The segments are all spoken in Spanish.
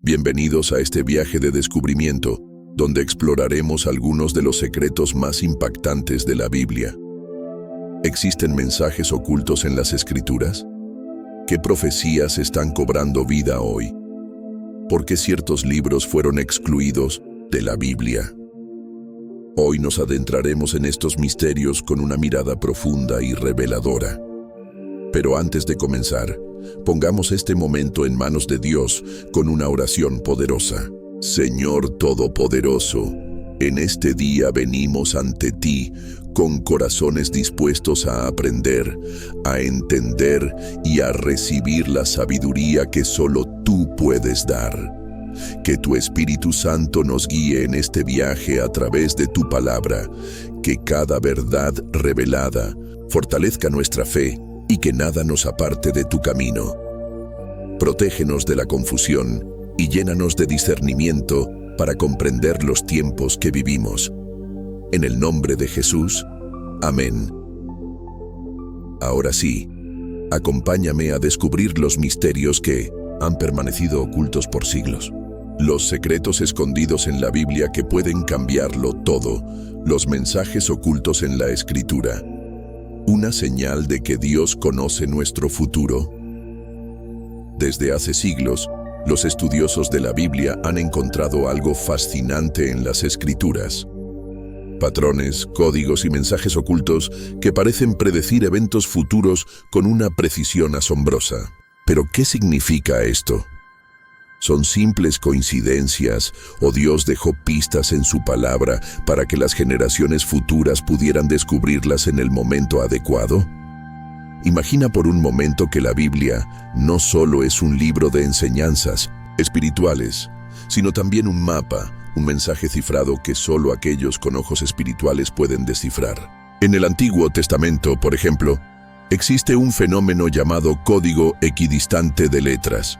Bienvenidos a este viaje de descubrimiento, donde exploraremos algunos de los secretos más impactantes de la Biblia. ¿Existen mensajes ocultos en las Escrituras? ¿Qué profecías están cobrando vida hoy? ¿Por qué ciertos libros fueron excluidos de la Biblia? Hoy nos adentraremos en estos misterios con una mirada profunda y reveladora. Pero antes de comenzar, pongamos este momento en manos de Dios con una oración poderosa. Señor Todopoderoso, en este día venimos ante ti con corazones dispuestos a aprender, a entender y a recibir la sabiduría que solo tú puedes dar. Que tu Espíritu Santo nos guíe en este viaje a través de tu palabra, que cada verdad revelada fortalezca nuestra fe y que nada nos aparte de tu camino. Protégenos de la confusión y llénanos de discernimiento para comprender los tiempos que vivimos. En el nombre de Jesús, amén. Ahora sí, acompáñame a descubrir los misterios que han permanecido ocultos por siglos. Los secretos escondidos en la Biblia que pueden cambiarlo todo, los mensajes ocultos en la Escritura. Una señal de que Dios conoce nuestro futuro. Desde hace siglos, los estudiosos de la Biblia han encontrado algo fascinante en las Escrituras. Patrones, códigos y mensajes ocultos que parecen predecir eventos futuros con una precisión asombrosa. ¿Pero qué significa esto? ¿Son simples coincidencias o Dios dejó pistas en su palabra para que las generaciones futuras pudieran descubrirlas en el momento adecuado? Imagina por un momento que la Biblia no solo es un libro de enseñanzas espirituales, sino también un mapa, un mensaje cifrado que solo aquellos con ojos espirituales pueden descifrar. En el Antiguo Testamento, por ejemplo, existe un fenómeno llamado código equidistante de letras.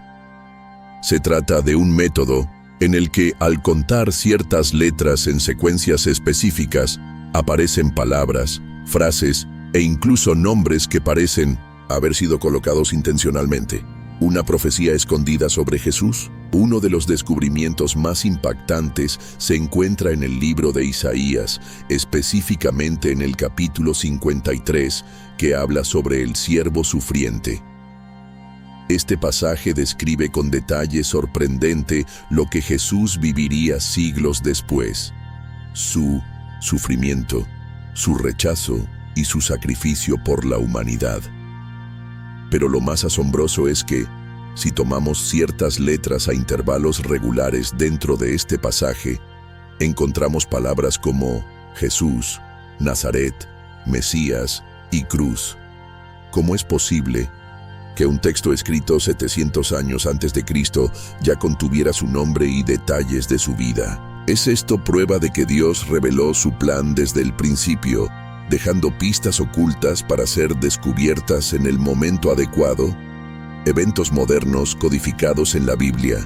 Se trata de un método en el que, al contar ciertas letras en secuencias específicas, aparecen palabras, frases e incluso nombres que parecen haber sido colocados intencionalmente. ¿Una profecía escondida sobre Jesús? Uno de los descubrimientos más impactantes se encuentra en el libro de Isaías, específicamente en el capítulo 53, que habla sobre el siervo sufriente. Este pasaje describe con detalle sorprendente lo que Jesús viviría siglos después. Su sufrimiento, su rechazo y su sacrificio por la humanidad. Pero lo más asombroso es que, si tomamos ciertas letras a intervalos regulares dentro de este pasaje, encontramos palabras como Jesús, Nazaret, Mesías y cruz. ¿Cómo es posible que un texto escrito 700 años antes de Cristo ya contuviera su nombre y detalles de su vida? ¿Es esto prueba de que Dios reveló su plan desde el principio, dejando pistas ocultas para ser descubiertas en el momento adecuado? Eventos modernos codificados en la Biblia.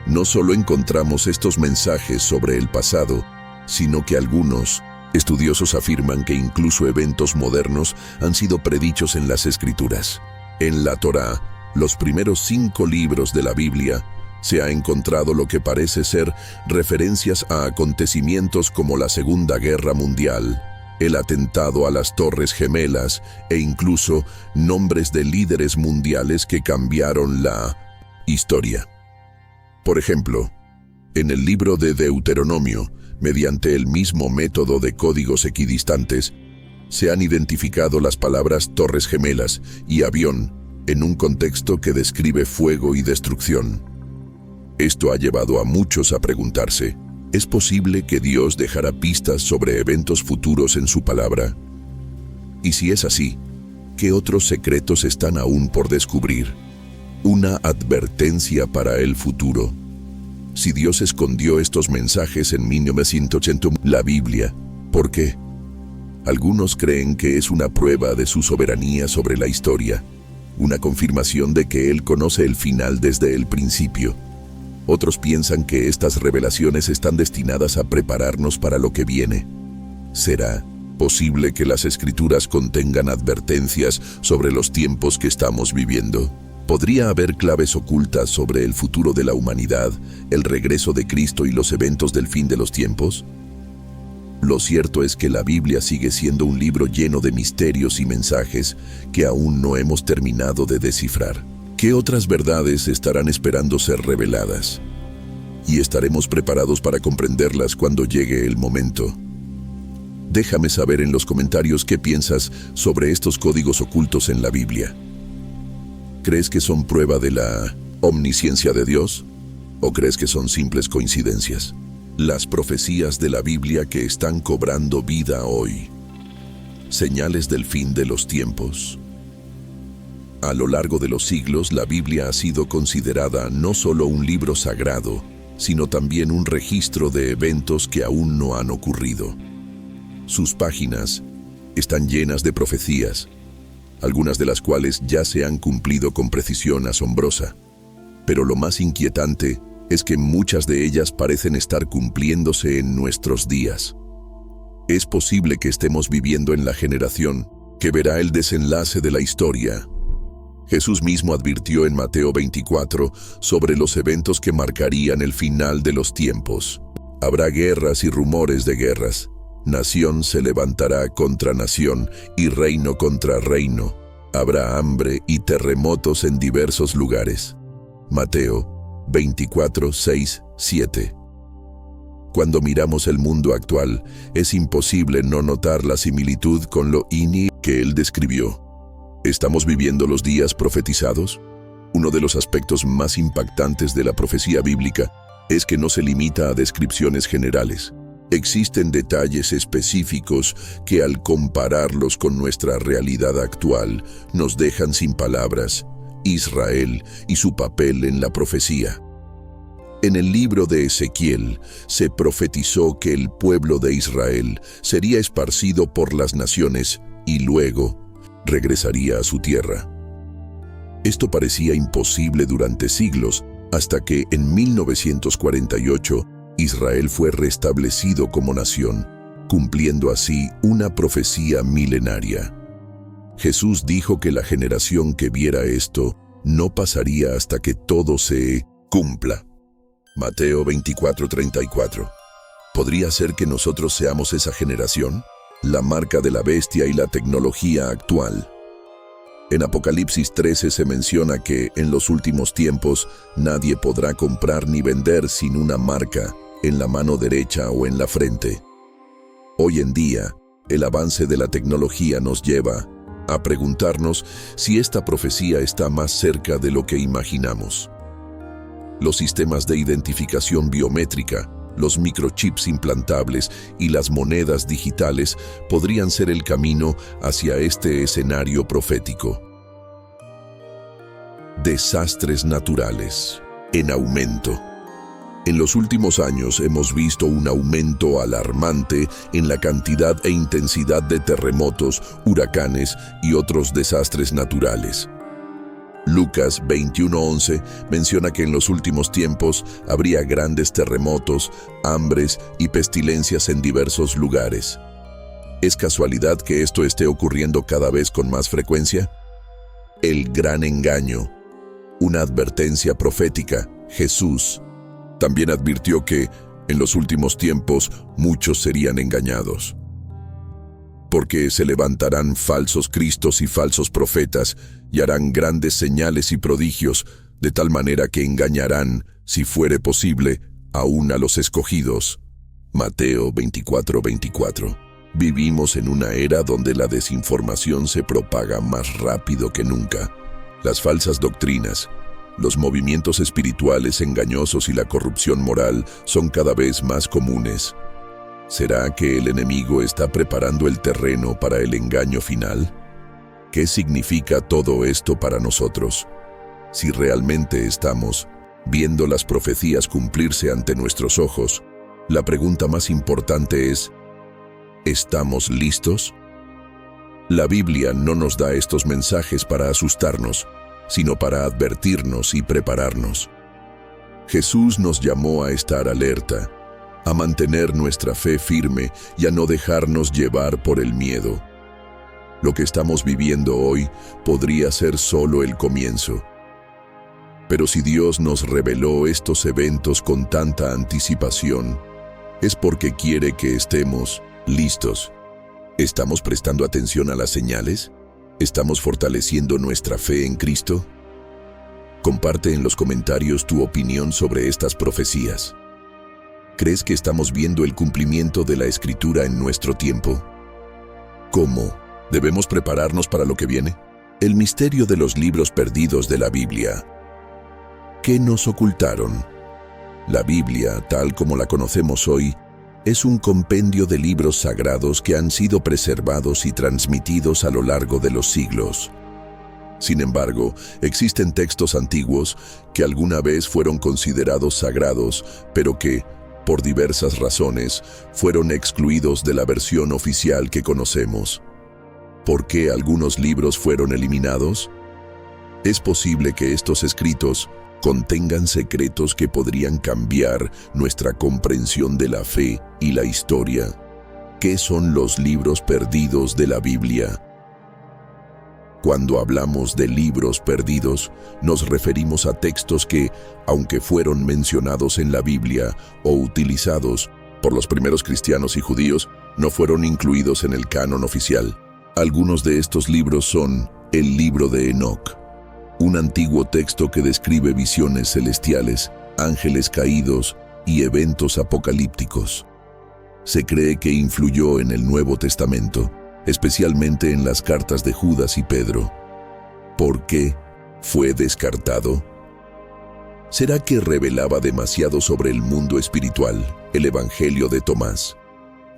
No solo encontramos estos mensajes sobre el pasado, sino que algunos estudiosos afirman que incluso eventos modernos han sido predichos en las Escrituras. En la Torá, los primeros 5 libros de la Biblia, se ha encontrado lo que parece ser referencias a acontecimientos como la Segunda Guerra Mundial, el atentado a las Torres Gemelas e incluso nombres de líderes mundiales que cambiaron la historia. Por ejemplo, en el libro de Deuteronomio, mediante el mismo método de códigos equidistantes, se han identificado las palabras Torres Gemelas y avión en un contexto que describe fuego y destrucción. Esto ha llevado a muchos a preguntarse, ¿es posible que Dios dejara pistas sobre eventos futuros en su palabra? Y si es así, ¿qué otros secretos están aún por descubrir? Una advertencia para el futuro. Si Dios escondió estos mensajes en 1980, la Biblia, ¿por qué? Algunos creen que es una prueba de su soberanía sobre la historia, una confirmación de que Él conoce el final desde el principio. Otros piensan que estas revelaciones están destinadas a prepararnos para lo que viene. ¿Será posible que las Escrituras contengan advertencias sobre los tiempos que estamos viviendo? ¿Podría haber claves ocultas sobre el futuro de la humanidad, el regreso de Cristo y los eventos del fin de los tiempos? Lo cierto es que la Biblia sigue siendo un libro lleno de misterios y mensajes que aún no hemos terminado de descifrar. ¿Qué otras verdades estarán esperando ser reveladas? Y estaremos preparados para comprenderlas cuando llegue el momento. Déjame saber en los comentarios qué piensas sobre estos códigos ocultos en la Biblia. ¿Crees que son prueba de la omnisciencia de Dios? ¿O crees que son simples coincidencias? Las profecías de la Biblia que están cobrando vida hoy. Señales del fin de los tiempos. A lo largo de los siglos, la Biblia ha sido considerada no solo un libro sagrado, sino también un registro de eventos que aún no han ocurrido. Sus páginas están llenas de profecías, algunas de las cuales ya se han cumplido con precisión asombrosa. Pero lo más inquietante es que muchas de ellas parecen estar cumpliéndose en nuestros días. Es posible que estemos viviendo en la generación que verá el desenlace de la historia. Jesús mismo advirtió en Mateo 24 sobre los eventos que marcarían el final de los tiempos. Habrá guerras y rumores de guerras. Nación se levantará contra nación y reino contra reino. Habrá hambre y terremotos en diversos lugares. Mateo 24, 6, 7. Cuando miramos el mundo actual, es imposible no notar la similitud con lo que él describió. ¿Estamos viviendo los días profetizados? Uno de los aspectos más impactantes de la profecía bíblica es que no se limita a descripciones generales. Existen detalles específicos que, al compararlos con nuestra realidad actual, nos dejan sin palabras. Israel y su papel en la profecía. En el libro de Ezequiel se profetizó que el pueblo de Israel sería esparcido por las naciones y luego regresaría a su tierra. Esto parecía imposible durante siglos, hasta que en 1948 Israel fue restablecido como nación, cumpliendo así una profecía milenaria. Jesús dijo que la generación que viera esto no pasaría hasta que todo se cumpla. Mateo 24:34. ¿Podría ser que nosotros seamos esa generación? La marca de la bestia y la tecnología actual. En Apocalipsis 13 se menciona que en los últimos tiempos nadie podrá comprar ni vender sin una marca en la mano derecha o en la frente. Hoy en día, el avance de la tecnología nos lleva a preguntarnos si esta profecía está más cerca de lo que imaginamos. Los sistemas de identificación biométrica, los microchips implantables y las monedas digitales podrían ser el camino hacia este escenario profético. Desastres naturales en aumento. En los últimos años hemos visto un aumento alarmante en la cantidad e intensidad de terremotos, huracanes y otros desastres naturales. Lucas 21:11 menciona que en los últimos tiempos habría grandes terremotos, hambres y pestilencias en diversos lugares. ¿Es casualidad que esto esté ocurriendo cada vez con más frecuencia? El gran engaño. Una advertencia profética. Jesús también advirtió que, en los últimos tiempos, muchos serían engañados. Porque se levantarán falsos cristos y falsos profetas, y harán grandes señales y prodigios, de tal manera que engañarán, si fuere posible, aún a los escogidos. Mateo 24:24. Vivimos en una era donde la desinformación se propaga más rápido que nunca. Las falsas doctrinas, los movimientos espirituales engañosos y la corrupción moral son cada vez más comunes. ¿Será que el enemigo está preparando el terreno para el engaño final? ¿Qué significa todo esto para nosotros? Si realmente estamos viendo las profecías cumplirse ante nuestros ojos, la pregunta más importante es: ¿estamos listos? La Biblia no nos da estos mensajes para asustarnos, sino para advertirnos y prepararnos. Jesús nos llamó a estar alerta, a mantener nuestra fe firme y a no dejarnos llevar por el miedo. Lo que estamos viviendo hoy podría ser solo el comienzo, Pero si Dios nos reveló estos eventos con tanta anticipación, es porque quiere que estemos listos. ¿Estamos prestando atención a las señales? ¿Estamos fortaleciendo nuestra fe en Cristo? Comparte en los comentarios tu opinión sobre estas profecías. ¿Crees que estamos viendo el cumplimiento de la Escritura en nuestro tiempo? ¿Cómo? ¿Debemos prepararnos para lo que viene? El misterio de los libros perdidos de la Biblia. ¿Qué nos ocultaron? La Biblia, tal como la conocemos hoy, es un compendio de libros sagrados que han sido preservados y transmitidos a lo largo de los siglos. Sin embargo, existen textos antiguos que alguna vez fueron considerados sagrados, pero que, por diversas razones, fueron excluidos de la versión oficial que conocemos. ¿Por qué algunos libros fueron eliminados? Es posible que estos escritos contengan secretos que podrían cambiar nuestra comprensión de la fe y la historia. ¿Qué son los libros perdidos de la Biblia? Cuando hablamos de libros perdidos, nos referimos a textos que, aunque fueron mencionados en la Biblia o utilizados por los primeros cristianos y judíos, no fueron incluidos en el canon oficial. Algunos de estos libros son el libro de Enoc, un antiguo texto que describe visiones celestiales, ángeles caídos y eventos apocalípticos. Se cree que influyó en el Nuevo Testamento, especialmente en las cartas de Judas y Pedro. ¿Por qué fue descartado? ¿Será que revelaba demasiado sobre el mundo espiritual, el Evangelio de Tomás?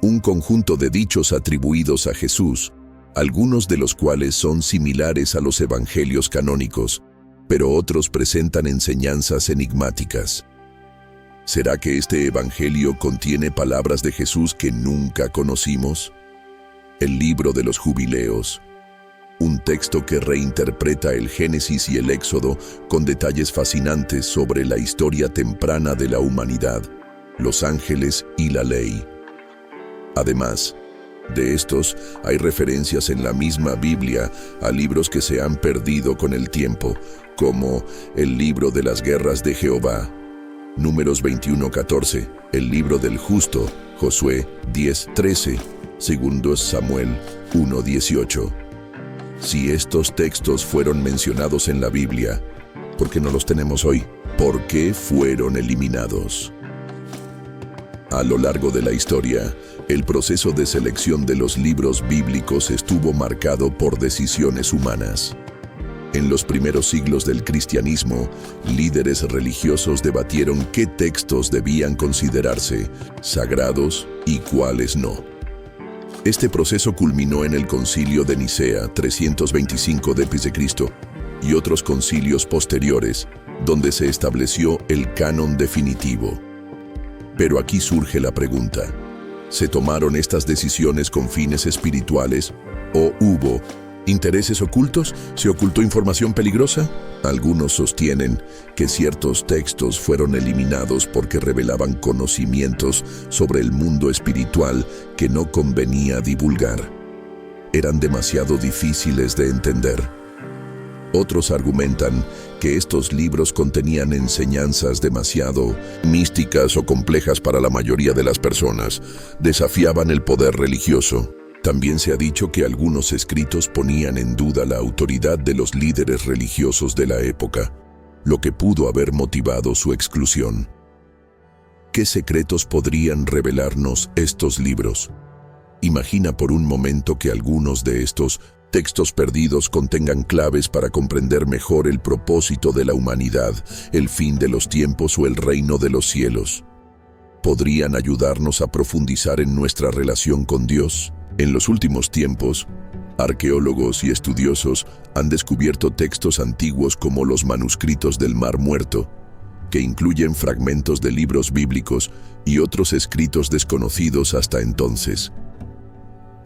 Un conjunto de dichos atribuidos a Jesús, algunos de los cuales son similares a los evangelios canónicos, pero otros presentan enseñanzas enigmáticas. ¿Será que este evangelio contiene palabras de Jesús que nunca conocimos? El libro de los Jubileos, un texto que reinterpreta el Génesis y el Éxodo con detalles fascinantes sobre la historia temprana de la humanidad, los ángeles y la ley. Además, de estos, hay referencias en la misma Biblia a libros que se han perdido con el tiempo, como el libro de las guerras de Jehová, Números 21:14, el libro del justo, Josué 10:13, 2 Samuel 1:18. Si estos textos fueron mencionados en la Biblia, ¿por qué no los tenemos hoy? ¿Por qué fueron eliminados? A lo largo de la historia, el proceso de selección de los libros bíblicos estuvo marcado por decisiones humanas. En los primeros siglos del cristianismo, líderes religiosos debatieron qué textos debían considerarse sagrados y cuáles no. Este proceso culminó en el Concilio de Nicea 325 d.C. y otros concilios posteriores, donde se estableció el canon definitivo. Pero aquí surge la pregunta: ¿se tomaron estas decisiones con fines espirituales o hubo intereses ocultos? ¿Se ocultó información peligrosa? Algunos sostienen que ciertos textos fueron eliminados porque revelaban conocimientos sobre el mundo espiritual que no convenía divulgar. Eran demasiado difíciles de entender. Otros argumentan que estos libros contenían enseñanzas demasiado místicas o complejas para la mayoría de las personas, desafiaban el poder religioso. También se ha dicho que algunos escritos ponían en duda la autoridad de los líderes religiosos de la época, lo que pudo haber motivado su exclusión. ¿Qué secretos podrían revelarnos estos libros? Imagina por un momento que algunos de estos textos perdidos contengan claves para comprender mejor el propósito de la humanidad, el fin de los tiempos o el reino de los cielos. ¿Podrían ayudarnos a profundizar en nuestra relación con Dios? En los últimos tiempos, arqueólogos y estudiosos han descubierto textos antiguos como los manuscritos del Mar Muerto, que incluyen fragmentos de libros bíblicos y otros escritos desconocidos hasta entonces.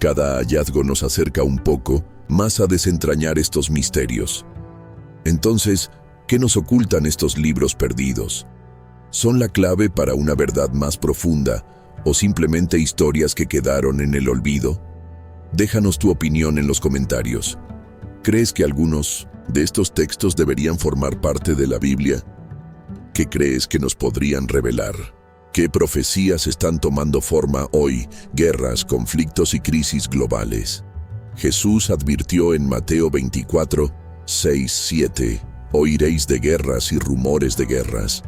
Cada hallazgo nos acerca un poco más a desentrañar estos misterios. Entonces, ¿qué nos ocultan estos libros perdidos? ¿Son la clave para una verdad más profunda o simplemente historias que quedaron en el olvido? Déjanos tu opinión en los comentarios. ¿Crees que algunos de estos textos deberían formar parte de la Biblia? ¿Qué crees que nos podrían revelar? ¿Qué profecías están tomando forma hoy? Guerras, conflictos y crisis globales. Jesús advirtió en Mateo 24, 6, 7, «Oiréis de guerras y rumores de guerras.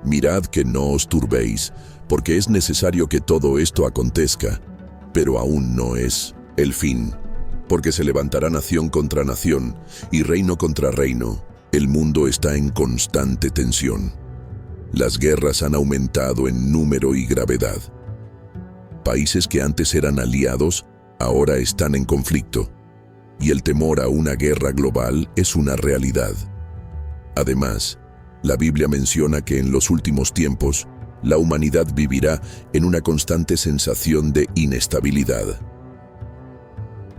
Mirad que no os turbéis, porque es necesario que todo esto acontezca, pero aún no es el fin. Porque se levantará nación contra nación y reino contra reino. El mundo está en constante tensión. Las guerras han aumentado en número y gravedad. Países que antes eran aliados, ahora están en conflicto, y el temor a una guerra global es una realidad. Además, la Biblia menciona que en los últimos tiempos, la humanidad vivirá en una constante sensación de inestabilidad.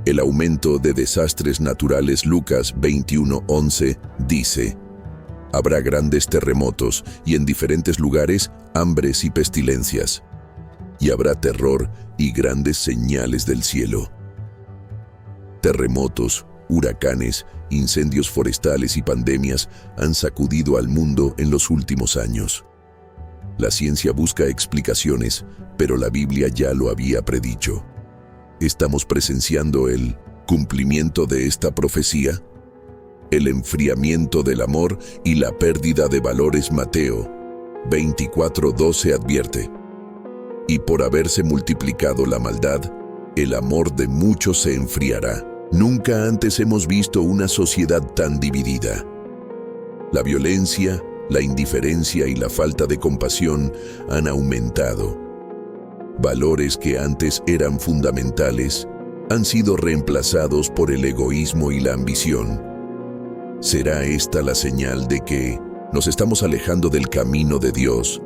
El aumento de desastres naturales, Lucas 21:11, dice: «Habrá grandes terremotos y en diferentes lugares hambres y pestilencias, y habrá terror y grandes señales del cielo». Terremotos, huracanes, incendios forestales y pandemias han sacudido al mundo en los últimos años. La ciencia busca explicaciones, pero la Biblia ya lo había predicho. ¿Estamos presenciando el cumplimiento de esta profecía? El enfriamiento del amor y la pérdida de valores. Mateo 24:12 advierte: «Y por haberse multiplicado la maldad, el amor de muchos se enfriará». Nunca antes hemos visto una sociedad tan dividida. La violencia, la indiferencia y la falta de compasión han aumentado. Valores que antes eran fundamentales han sido reemplazados por el egoísmo y la ambición. ¿Será esta la señal de que nos estamos alejando del camino de Dios?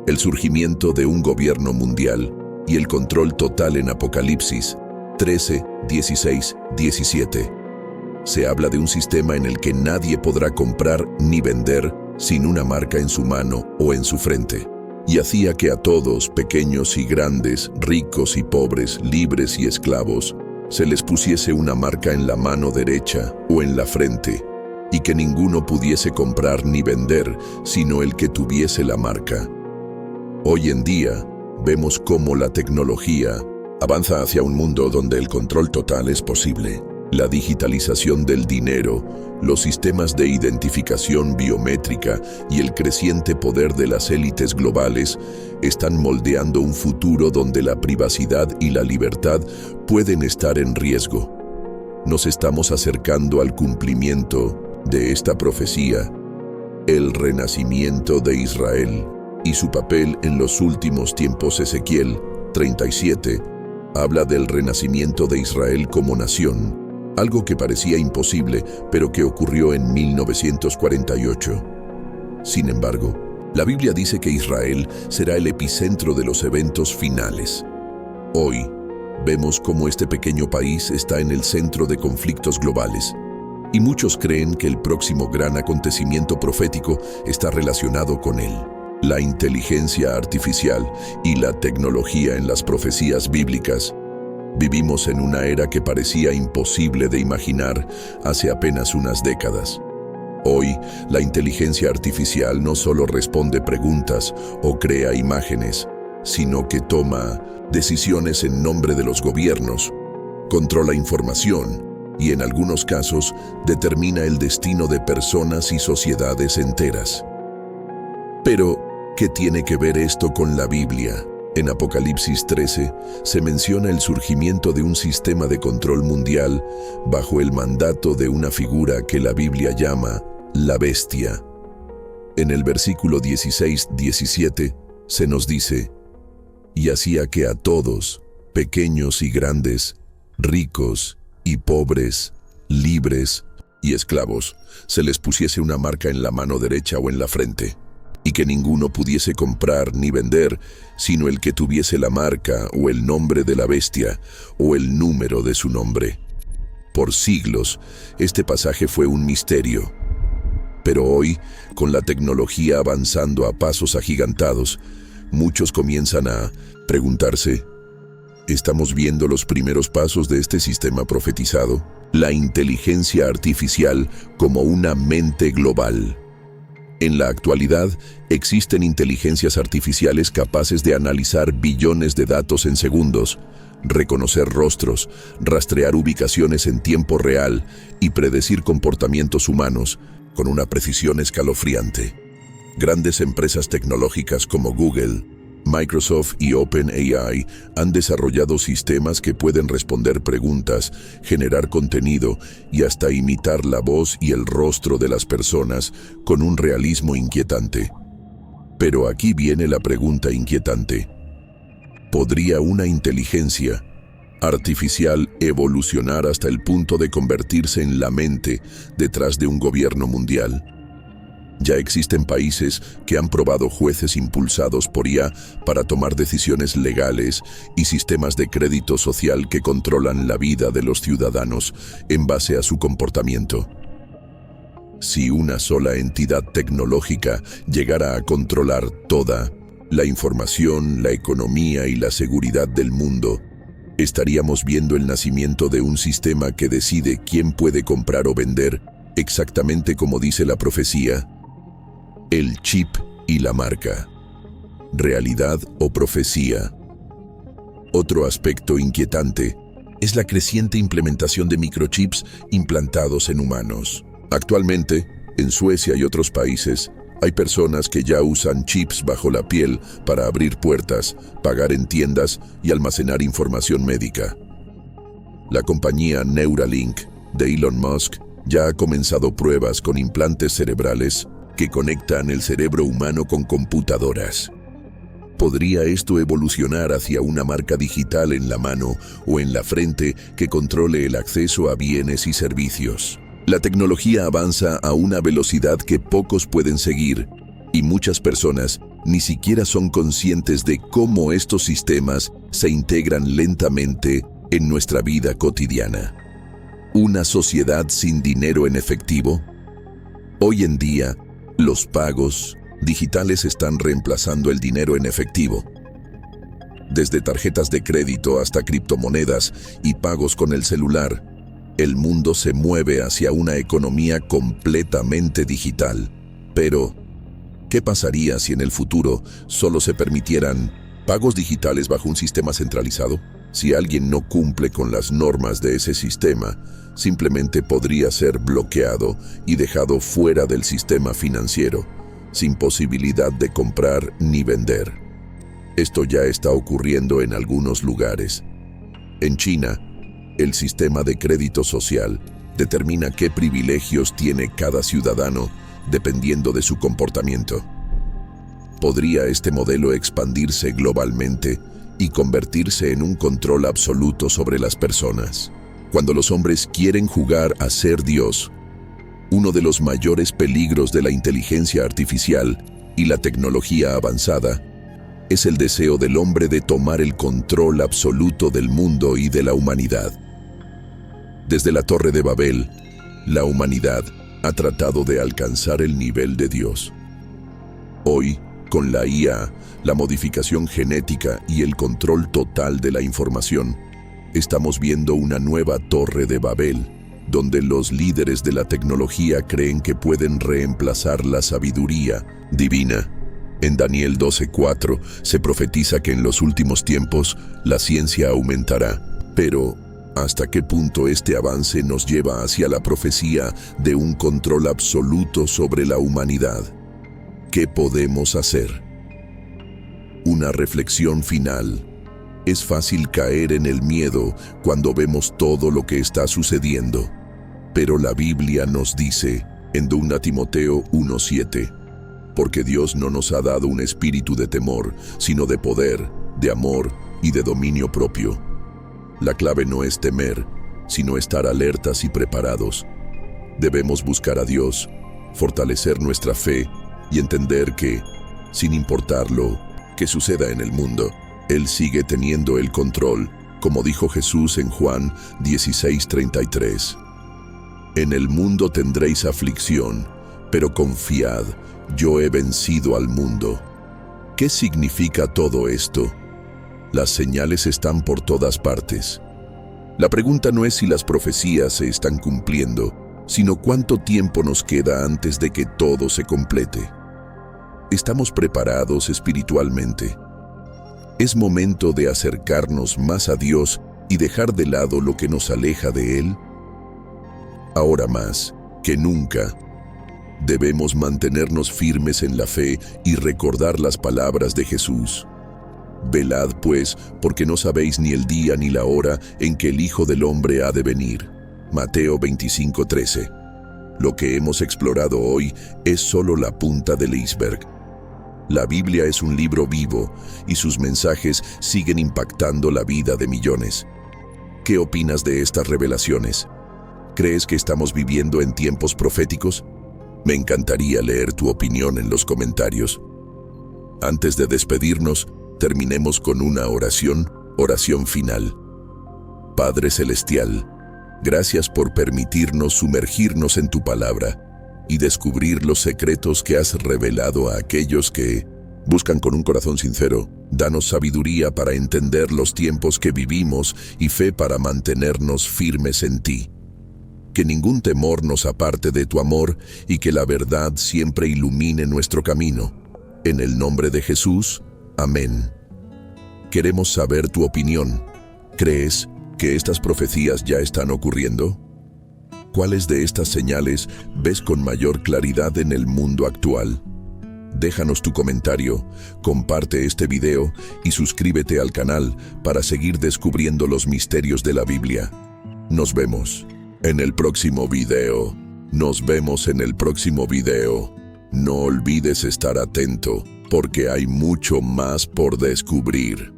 El surgimiento de un gobierno mundial y el control total en Apocalipsis 13, 16, 17. Se habla de un sistema en el que nadie podrá comprar ni vender sin una marca en su mano o en su frente. Y hacía que a todos, pequeños y grandes, ricos y pobres, libres y esclavos, se les pusiese una marca en la mano derecha o en la frente, y que ninguno pudiese comprar ni vender sino el que tuviese la marca. Hoy en día, vemos cómo la tecnología avanza hacia un mundo donde el control total es posible. La digitalización del dinero, los sistemas de identificación biométrica y el creciente poder de las élites globales están moldeando un futuro donde la privacidad y la libertad pueden estar en riesgo. Nos estamos acercando al cumplimiento de esta profecía, el renacimiento de Israel y su papel en los últimos tiempos. Ezequiel 37 habla del renacimiento de Israel como nación, algo que parecía imposible, pero que ocurrió en 1948. Sin embargo, la Biblia dice que Israel será el epicentro de los eventos finales. Hoy, vemos cómo este pequeño país está en el centro de conflictos globales, y muchos creen que el próximo gran acontecimiento profético está relacionado con él. La inteligencia artificial y la tecnología en las profecías bíblicas. Vivimos en una era que parecía imposible de imaginar hace apenas unas décadas. Hoy, la inteligencia artificial no solo responde preguntas o crea imágenes, sino que toma decisiones en nombre de los gobiernos, controla información y, en algunos casos, determina el destino de personas y sociedades enteras. Pero, ¿qué tiene que ver esto con la Biblia? En Apocalipsis 13 se menciona el surgimiento de un sistema de control mundial bajo el mandato de una figura que la Biblia llama la Bestia. En el versículo 16-17 se nos dice: «Y hacía que a todos, pequeños y grandes, ricos y pobres, libres y esclavos, se les pusiese una marca en la mano derecha o en la frente, y que ninguno pudiese comprar ni vender, sino el que tuviese la marca o el nombre de la bestia o el número de su nombre». Por siglos, este pasaje fue un misterio. Pero hoy, con la tecnología avanzando a pasos agigantados, muchos comienzan a preguntarse: Estamos viendo los primeros pasos de este sistema profetizado, la inteligencia artificial como una mente global. En la actualidad, existen inteligencias artificiales capaces de analizar billones de datos en segundos, reconocer rostros, rastrear ubicaciones en tiempo real y predecir comportamientos humanos con una precisión escalofriante. Grandes empresas tecnológicas como Google, Microsoft y OpenAI han desarrollado sistemas que pueden responder preguntas, generar contenido y hasta imitar la voz y el rostro de las personas con un realismo inquietante. Pero aquí viene la pregunta inquietante. ¿Podría una inteligencia artificial evolucionar hasta el punto de convertirse en la mente detrás de un gobierno mundial? Ya existen países que han probado jueces impulsados por IA para tomar decisiones legales y sistemas de crédito social que controlan la vida de los ciudadanos en base a su comportamiento. Si una sola entidad tecnológica llegara a controlar toda la información, la economía y la seguridad del mundo, estaríamos viendo el nacimiento de un sistema que decide quién puede comprar o vender exactamente como dice la profecía. El chip y la marca. ¿Realidad o profecía? Otro aspecto inquietante es la creciente implementación de microchips implantados en humanos. Actualmente, en Suecia y otros países, hay personas que ya usan chips bajo la piel para abrir puertas, pagar en tiendas y almacenar información médica. La compañía Neuralink de Elon Musk ya ha comenzado pruebas con implantes cerebrales que conectan el cerebro humano con computadoras. ¿Podría esto evolucionar hacia una marca digital en la mano o en la frente que controle el acceso a bienes y servicios? La tecnología avanza a una velocidad que pocos pueden seguir, y muchas personas ni siquiera son conscientes de cómo estos sistemas se integran lentamente en nuestra vida cotidiana. ¿Una sociedad sin dinero en efectivo? Hoy en día, los pagos digitales están reemplazando el dinero en efectivo. Desde tarjetas de crédito hasta criptomonedas y pagos con el celular, el mundo se mueve hacia una economía completamente digital. Pero, ¿qué pasaría si en el futuro solo se permitieran pagos digitales bajo un sistema centralizado? Si alguien no cumple con las normas de ese sistema, simplemente podría ser bloqueado y dejado fuera del sistema financiero, sin posibilidad de comprar ni vender. Esto ya está ocurriendo en algunos lugares. En China, el sistema de crédito social determina qué privilegios tiene cada ciudadano dependiendo de su comportamiento. ¿Podría este modelo expandirse globalmente y convertirse en un control absoluto sobre las personas? Cuando los hombres quieren jugar a ser Dios, uno de los mayores peligros de la inteligencia artificial y la tecnología avanzada es el deseo del hombre de tomar el control absoluto del mundo y de la humanidad. Desde la Torre de Babel, la humanidad ha tratado de alcanzar el nivel de Dios. Hoy, con la IA, la modificación genética y el control total de la información, estamos viendo una nueva Torre de Babel, donde los líderes de la tecnología creen que pueden reemplazar la sabiduría divina. En Daniel 12:4 se profetiza que en los últimos tiempos la ciencia aumentará, pero ¿hasta qué punto este avance nos lleva hacia la profecía de un control absoluto sobre la humanidad? ¿Qué podemos hacer? Una reflexión final. Es fácil caer en el miedo cuando vemos todo lo que está sucediendo, pero la Biblia nos dice en 2 Timoteo 1:7, porque Dios no nos ha dado un espíritu de temor, sino de poder, de amor y de dominio propio. La clave no es temer, sino estar alertas y preparados. Debemos buscar a Dios, fortalecer nuestra fe y entender que, sin importar lo que suceda en el mundo, Él sigue teniendo el control, como dijo Jesús en Juan 16:33. En el mundo tendréis aflicción, pero confiad, yo he vencido al mundo. ¿Qué significa todo esto? Las señales están por todas partes. La pregunta no es si las profecías se están cumpliendo, sino cuánto tiempo nos queda antes de que todo se complete. ¿Estamos preparados espiritualmente? Es momento de acercarnos más a Dios y dejar de lado lo que nos aleja de Él. Ahora más que nunca, debemos mantenernos firmes en la fe y recordar las palabras de Jesús. Velad, pues, porque no sabéis ni el día ni la hora en que el Hijo del Hombre ha de venir. Mateo 25:13. Lo que hemos explorado hoy es solo la punta del iceberg. La Biblia es un libro vivo y sus mensajes siguen impactando la vida de millones. ¿Qué opinas de estas revelaciones? ¿Crees que estamos viviendo en tiempos proféticos? Me encantaría leer tu opinión en los comentarios. Antes de despedirnos, terminemos con una oración final. Padre Celestial, gracias por permitirnos sumergirnos en tu palabra y descubrir los secretos que has revelado a aquellos que buscan con un corazón sincero. Danos sabiduría para entender los tiempos que vivimos y fe para mantenernos firmes en ti. Que ningún temor nos aparte de tu amor y que la verdad siempre ilumine nuestro camino. En el nombre de Jesús, amén. Queremos saber tu opinión. ¿Crees que estas profecías ya están ocurriendo? ¿Cuáles de estas señales ves con mayor claridad en el mundo actual? Déjanos tu comentario, comparte este video y suscríbete al canal para seguir descubriendo los misterios de la Biblia. Nos vemos en el próximo video. No olvides estar atento, porque hay mucho más por descubrir.